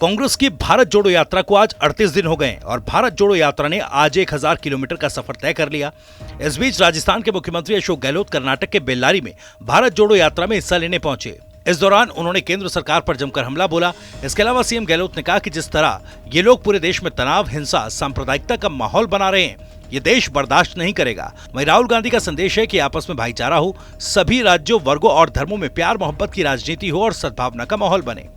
कांग्रेस की भारत जोड़ो यात्रा को आज 38 दिन हो गए और भारत जोड़ो यात्रा ने आज 1000 किलोमीटर का सफर तय कर लिया। इस बीच राजस्थान के मुख्यमंत्री अशोक गहलोत कर्नाटक के बेल्लारी में भारत जोड़ो यात्रा में हिस्सा लेने पहुंचे। इस दौरान उन्होंने केंद्र सरकार पर जमकर हमला बोला। इसके अलावा सीएम गहलोत ने कहा कि जिस तरह ये लोग पूरे देश में तनाव, हिंसा, सांप्रदायिकता का माहौल बना रहे हैं, ये देश बर्दाश्त नहीं करेगा। वहीं राहुल गांधी का संदेश है कि आपस में भाईचारा हो, सभी राज्यों, वर्गों और धर्मों में प्यार मोहब्बत की राजनीति हो और सद्भावना का माहौल बने।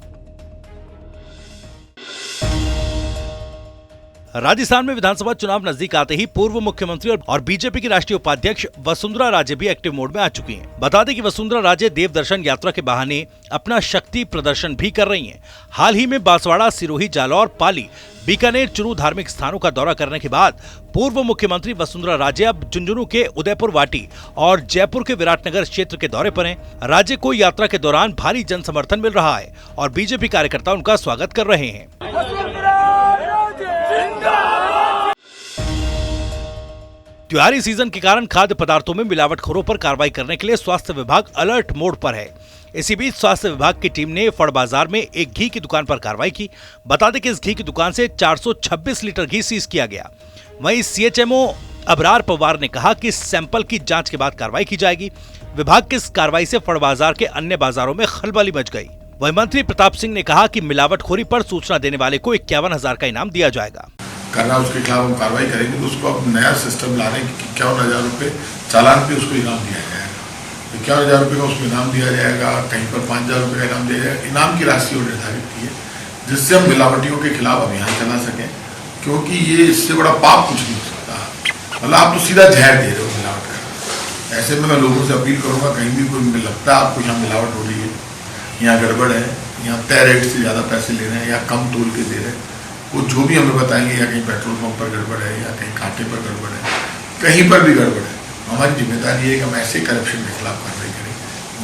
राजस्थान में विधानसभा चुनाव नजदीक आते ही पूर्व मुख्यमंत्री और बीजेपी की राष्ट्रीय उपाध्यक्ष वसुंधरा राजे भी एक्टिव मोड में आ चुकी हैं। बता दें कि वसुंधरा राजे देव दर्शन यात्रा के बहाने अपना शक्ति प्रदर्शन भी कर रही हैं। हाल ही में बांसवाड़ा, सिरोही, जालौर, पाली, बीकानेर, चुरू धार्मिक स्थानों का दौरा करने के बाद पूर्व मुख्यमंत्री वसुंधरा राजे अब झुंझुनू के उदयपुर वाटी और जयपुर के विराटनगर क्षेत्र के दौरे पर हैं। राजे को यात्रा के दौरान भारी जन समर्थन मिल रहा है और बीजेपी कार्यकर्ता उनका स्वागत कर रहे हैं। त्योहारी सीजन के कारण खाद्य पदार्थों में मिलावटखोरों पर कार्रवाई करने के लिए स्वास्थ्य विभाग अलर्ट मोड पर है। इसी बीच स्वास्थ्य विभाग की टीम ने फड़ बाजार में एक घी की दुकान पर कार्रवाई की। बता दें कि इस घी की दुकान से 426 लीटर घी सीज किया गया। वहीं सीएचएमओ अबरार पवार ने कहा कि सैंपल की जांच के बाद कार्रवाई की जाएगी। विभाग की इस कार्रवाई से फड़ बाजार के अन्य बाजारों में खलबली मच गई। वहीं मंत्री प्रताप सिंह ने कहा कि मिलावटखोरी पर सूचना देने वाले को 51,000 का इनाम दिया जाएगा। करना उसके खिलाफ हम कार्रवाई करेंगे तो उसको अब नया सिस्टम लाने की 51,000 रुपये चालान पे उसको इनाम दिया जाएगा। 51,000 रुपये का उसको इनाम दिया जाएगा, कहीं पर 5,000 रुपये का इनाम दिया जाएगा। इनाम की राशि और निर्धारित की है जिससे हम मिलावटियों के खिलाफ अभियान चला सकें, क्योंकि ये इससे बड़ा पाप कुछ नहीं हो सकता। मतलब आप तो सीधा जहर दे रहे हो मिलावट कर। ऐसे में मैं लोगों से अपील करूँगा, कहीं भी कोई लगता है आपको यहाँ मिलावट हो रही है, यहाँ गड़बड़ है, यहाँ तय रेट से ज़्यादा पैसे ले रहे हैं या कम तोल के दे रहे हैं, वो जो भी हमें बताएंगे, या कहीं पेट्रोल पंप पर गड़बड़ है या कहीं कांटे पर गड़बड़ है, कहीं पर भी गड़बड़ है, हमारी जिम्मेदारी है कि हम ऐसे करप्शन के खिलाफ कार्रवाई करें।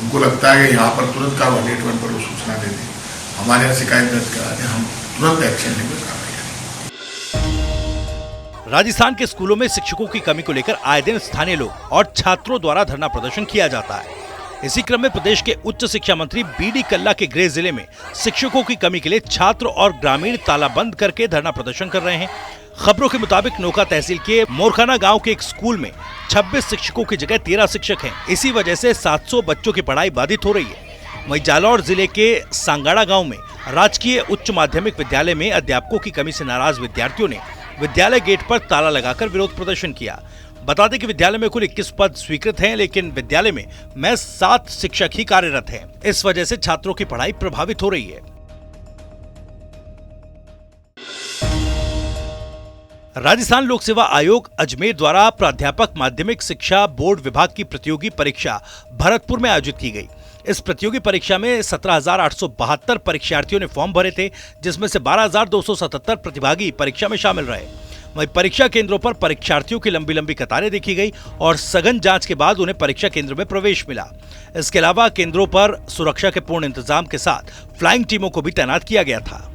उनको लगता है कि यहाँ पर तुरंत का 181 पर वो सूचना दे दें, हमारे यहाँ शिकायत दर्ज करा दें, हम तुरंत एक्शन लेकर कार्रवाई करें। राजस्थान के स्कूलों में शिक्षकों की कमी को लेकर आए दिन स्थानीय लोग और छात्रों द्वारा धरना प्रदर्शन किया जाता है। इसी क्रम में प्रदेश के उच्च शिक्षा मंत्री बीडी कल्ला के गृह जिले में शिक्षकों की कमी के लिए छात्र और ग्रामीण तालाबंद करके धरना प्रदर्शन कर रहे हैं। खबरों के मुताबिक नोका तहसील के मोरखाना गांव के एक स्कूल में 26 शिक्षकों की जगह 13 शिक्षक हैं। इसी वजह से 700 बच्चों की पढ़ाई बाधित हो रही है। वहीं जालौर जिले के सांगाड़ा गाँव में राजकीय उच्च माध्यमिक विद्यालय में अध्यापकों की कमी से नाराज विद्यार्थियों ने विद्यालय गेट पर ताला लगाकर विरोध प्रदर्शन किया। बता दें कि विद्यालय में कुल 21 पद स्वीकृत हैं, लेकिन विद्यालय में महज 7 शिक्षक ही कार्यरत हैं। इस वजह से छात्रों की पढ़ाई प्रभावित हो रही है। राजस्थान लोक सेवा आयोग अजमेर द्वारा प्राध्यापक माध्यमिक शिक्षा बोर्ड विभाग की प्रतियोगी परीक्षा भरतपुर में आयोजित की गई। इस प्रतियोगी परीक्षा में 17,872 परीक्षार्थियों ने फॉर्म भरे थे, जिसमें से 12,277 प्रतिभागी परीक्षा में शामिल रहे। वहीं परीक्षा केंद्रों पर परीक्षार्थियों की लंबी लंबी कतारें देखी गई और सघन जांच के बाद उन्हें परीक्षा केंद्र में प्रवेश मिला। इसके अलावा केंद्रों पर सुरक्षा के पूर्ण इंतजाम के साथ फ्लाइंग टीमों को भी तैनात किया गया था।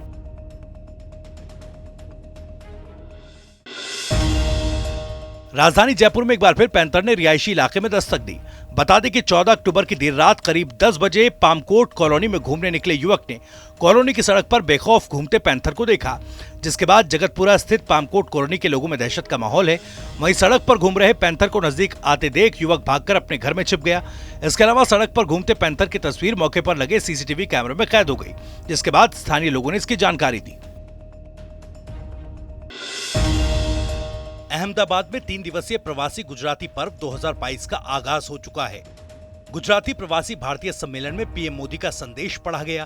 राजधानी जयपुर में एक बार फिर पैंथर ने रिहायशी इलाके में दस्तक दी। बता दें कि 14 अक्टूबर की देर रात करीब 10 बजे पामकोट कॉलोनी में घूमने निकले युवक ने कॉलोनी की सड़क पर बेखौफ घूमते पैंथर को देखा, जिसके बाद जगतपुरा स्थित पामकोट कॉलोनी के लोगों में दहशत का माहौल है। वहीं सड़क पर घूम रहे पैंथर को नजदीक आते देख युवक भागकर अपने घर में छिप गया। इसके अलावा सड़क पर घूमते पैंथर की तस्वीर मौके पर लगे सीसीटीवी कैमरे में कैद हो गई, जिसके बाद स्थानीय लोगों ने इसकी जानकारी दी। अहमदाबाद में 3 दिवसीय प्रवासी गुजराती पर्व 2022 का आगाज हो चुका है। गुजराती प्रवासी भारतीय सम्मेलन में पीएम मोदी का संदेश पढ़ा गया।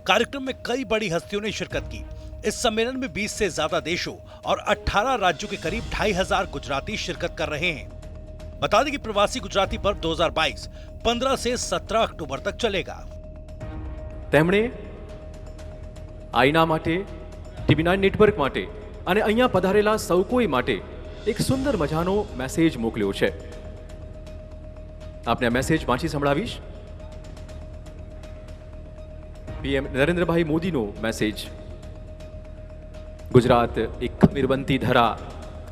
कार्यक्रम में कई बड़ी हस्तियों ने शिरकत की। इस सम्मेलन में 20 से ज्यादा देशों और 18 राज्यों के करीब 2,500 गुजराती शिरकत कर रहे हैं। बता दें कि प्रवासी गुजराती पर्व 2022 15 से 17 अक्टूबर तक चलेगा। તેમણે આઈના માટે ટીવી9 નેટવર્ક માટે અને અહીંયા પધારેલા સૌ કોઈ માટે એક સુંદર મજાનો મેસેજ મોકલ્યો છે. આપને આ મેસેજ વાંચી સંભળાવીશ. પીએમ નરેન્દ્રભાઈ મોદીનો મેસેજ. ગુજરાત એક ખમીરબંધી ધરા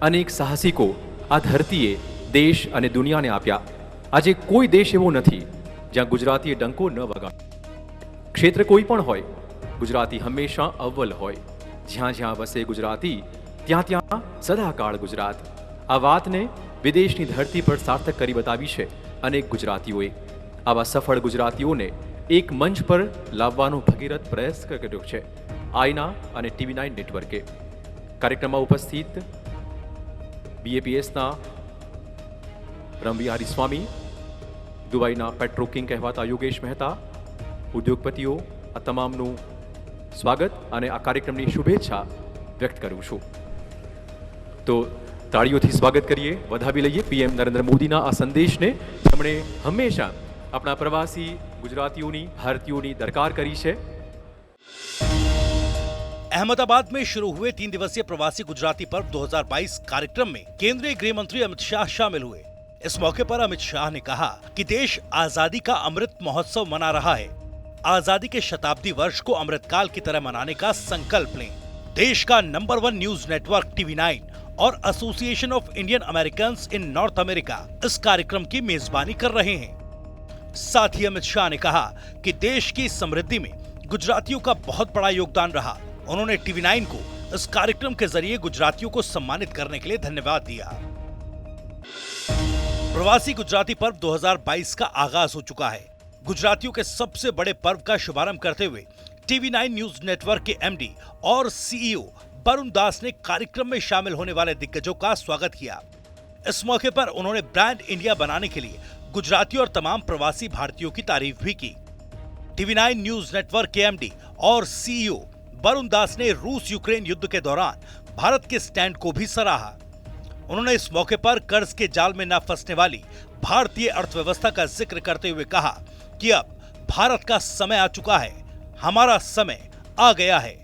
અને એક સાહસિકો આ ધરતીએ દેશ અને દુનિયાને આપ્યા. આજે કોઈ દેશ એવો નથી જ્યાં ગુજરાતીએ ડંકો ન વગાડ્યો. ક્ષેત્ર કોઈ પણ હોય, ગુજરાતી હંમેશા અવ્વલ હોય. જ્યાં જ્યાં વસે ગુજરાતી ત્યાં ત્યાં સદાકાળ ગુજરાત. આ વાતને વિદેશની ધરતી પર સાર્થક કરી બતાવી છે અનેક ગુજરાતીઓએ. આવા સફળ ગુજરાતીઓને એક મંચ પર લાવવાનો ભગીરથ પ્રયાસ કર્યો છે આઈના અને TV9 નેટવર્કે. કાર્યક્રમમાં ઉપસ્થિત BAPSના રમવિહારી સ્વામી, દુબઈના પેટ્રોકિંગ કહેવાતા યોગેશ મહેતા, ઉદ્યોગપતિઓ, આ તમામનું સ્વાગત અને આ કાર્યક્રમની શુભેચ્છા વ્યક્ત કરું છું. તો તાળીઓથી સ્વાગત કરીએ, વધાવી લઈએ PM નરેન્દ્ર મોદીના આ સંદેશને, જેમણે હંમેશા अपना प्रवासी गुजरातियों भारतीयों दरकार करी है. अहमदाबाद में शुरू हुए 3 दिवसीय प्रवासी गुजराती पर्व 2022 कार्यक्रम में केंद्रीय गृह मंत्री अमित शाह शामिल हुए. इस मौके पर अमित शाह ने कहा कि देश आजादी का अमृत महोत्सव मना रहा है. आजादी के शताब्दी वर्ष को अमृतकाल की तरह मनाने का संकल्प लें. देश का नंबर 1 न्यूज नेटवर्क TV9 और association of Indian American in north America इस कार्यक्रम की मेजबानी कर रहे हैं. साथ ही अमित शाह ने कहा कि देश की समृद्धि में गुजरातियों का बहुत बड़ा योगदान रहा. उन्होंने TV9 को इस कार्यक्रम के जरिए गुजरातियों को सम्मानित करने के लिए धन्यवाद दिया. प्रवासी गुजराती पर्व 2022 का आगाज हो चुका है. गुजरातियों के सबसे बड़े पर्व का शुभारंभ करते हुए TV9 न्यूज नेटवर्क के MD और CEO वरुण दास ने कार्यक्रम में शामिल होने वाले दिग्गजों का स्वागत किया. इस मौके पर उन्होंने ब्रांड इंडिया बनाने के लिए गुजरातियों और तमाम प्रवासी भारतीयों की तारीफ भी की. TV9 न्यूज नेटवर्क के MD और CEO वरुण दास ने रूस यूक्रेन युद्ध के दौरान भारत के स्टैंड को भी सराहा. उन्होंने इस मौके पर कर्ज के जाल में न फंसने वाली भारतीय अर्थव्यवस्था का जिक्र करते हुए कहा कि अब भारत का समय आ चुका है, हमारा समय आ गया है.